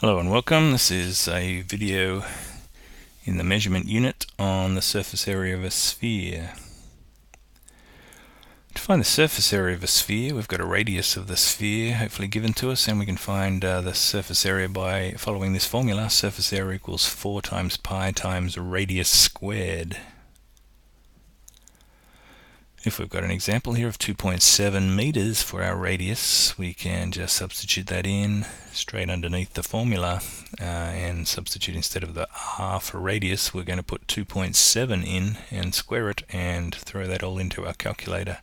Hello and welcome. This is a video in the measurement unit on the surface area of a sphere. To find the surface area of a sphere, we've got a radius of the sphere hopefully given to us, and we can find the surface area by following this formula. Surface area equals 4 times pi times radius squared. If we've got an example here of 2.7 meters for our radius, we can just substitute that in straight underneath the formula and substitute instead of the r for radius, we're going to put 2.7 in and square it and throw that all into our calculator.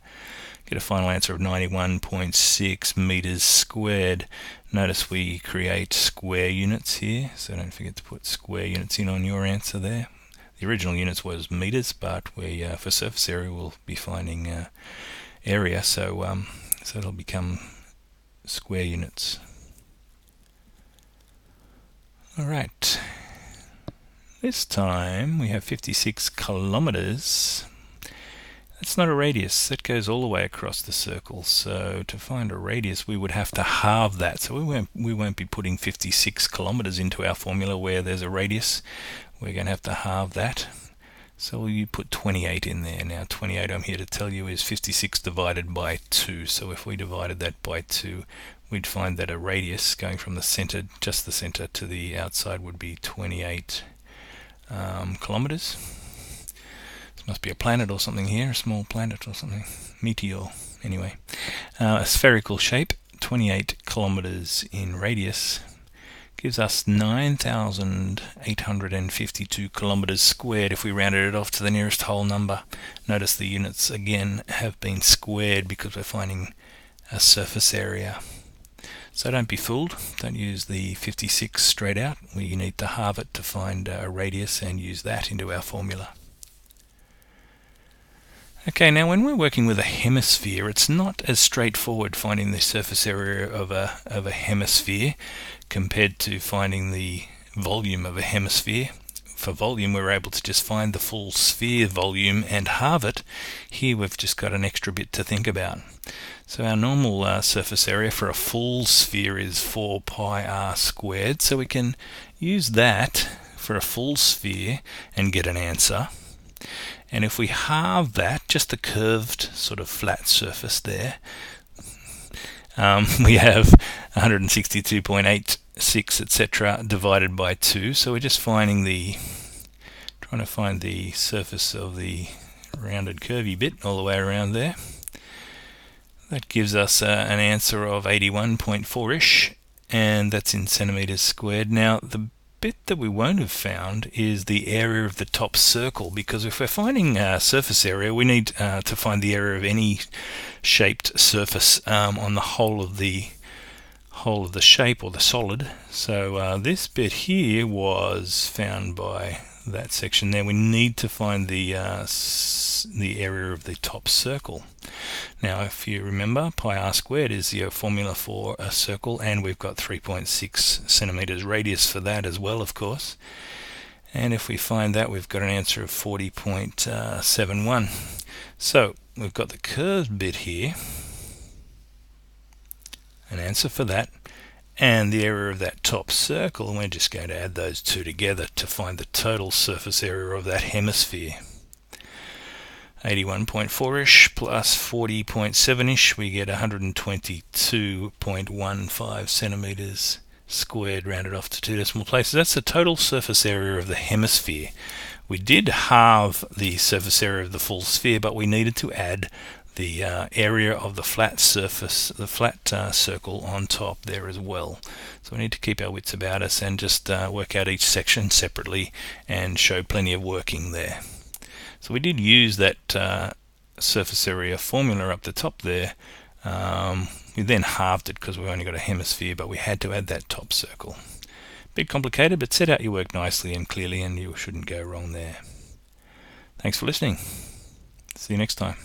Get a final answer of 91.6 meters squared. Notice we create square units here, so don't forget to put square units in on your answer there. The original units was meters, but we for surface area we'll be finding area, so it'll become square units. Alright, this time we have 56 kilometers. That's not a radius, that goes all the way across the circle, so to find a radius we would have to halve that, so we won't be putting 56 kilometers into our formula where there's a radius. We're going to have to halve that, so you put 28 in there. Now 28, I'm here to tell you, is 56 divided by 2, so if we divided that by 2 we'd find that a radius going from the center, just the center, to the outside would be 28 kilometers. This must be a planet or something here, a small planet or something, meteor. Anyway, a spherical shape, 28 kilometers in radius, gives us 9,852 kilometers squared if we rounded it off to the nearest whole number. Notice the units again have been squared because we're finding a surface area. So don't be fooled, don't use the 56 straight out. We need to halve it to find a radius and use that into our formula. Okay, now when we're working with a hemisphere, it's not as straightforward finding the surface area of a hemisphere compared to finding the volume of a hemisphere. For volume, we're able to just find the full sphere volume and halve it. Here we've just got an extra bit to think about. So our normal surface area for a full sphere is 4 pi r squared, so we can use that for a full sphere and get an answer. And if we halve that, just the curved sort of flat surface there, we have 162.86 etc. divided by 2. So we're just trying to find the surface of the rounded curvy bit all the way around there. That gives us an answer of 81.4-ish, and that's in centimeters squared. Now the bit that we won't have found is the area of the top circle, because if we're finding surface area, we need to find the area of any shaped surface on the whole of the shape or the solid. So this bit here was found by that section there. We need to find the area of the top circle. Now if you remember, pi r squared is the formula for a circle, and we've got 3.6 centimeters radius for that as well, of course. And if we find that, we've got an answer of 40.71. So we've got the curved bit here, an answer for that, and the area of that top circle, and we're just going to add those two together to find the total surface area of that hemisphere. 81.4-ish plus 40.7-ish, we get 122.15 centimeters squared rounded off to 2 decimal places. That's the total surface area of the hemisphere. We did halve the surface area of the full sphere, but we needed to add the area of the flat surface, the flat circle on top there as well. So we need to keep our wits about us and just work out each section separately and show plenty of working there. So we did use that surface area formula up the top there. We then halved it because we've only got a hemisphere, but we had to add that top circle. Bit complicated, but set out your work nicely and clearly, and you shouldn't go wrong there. Thanks for listening. See you next time.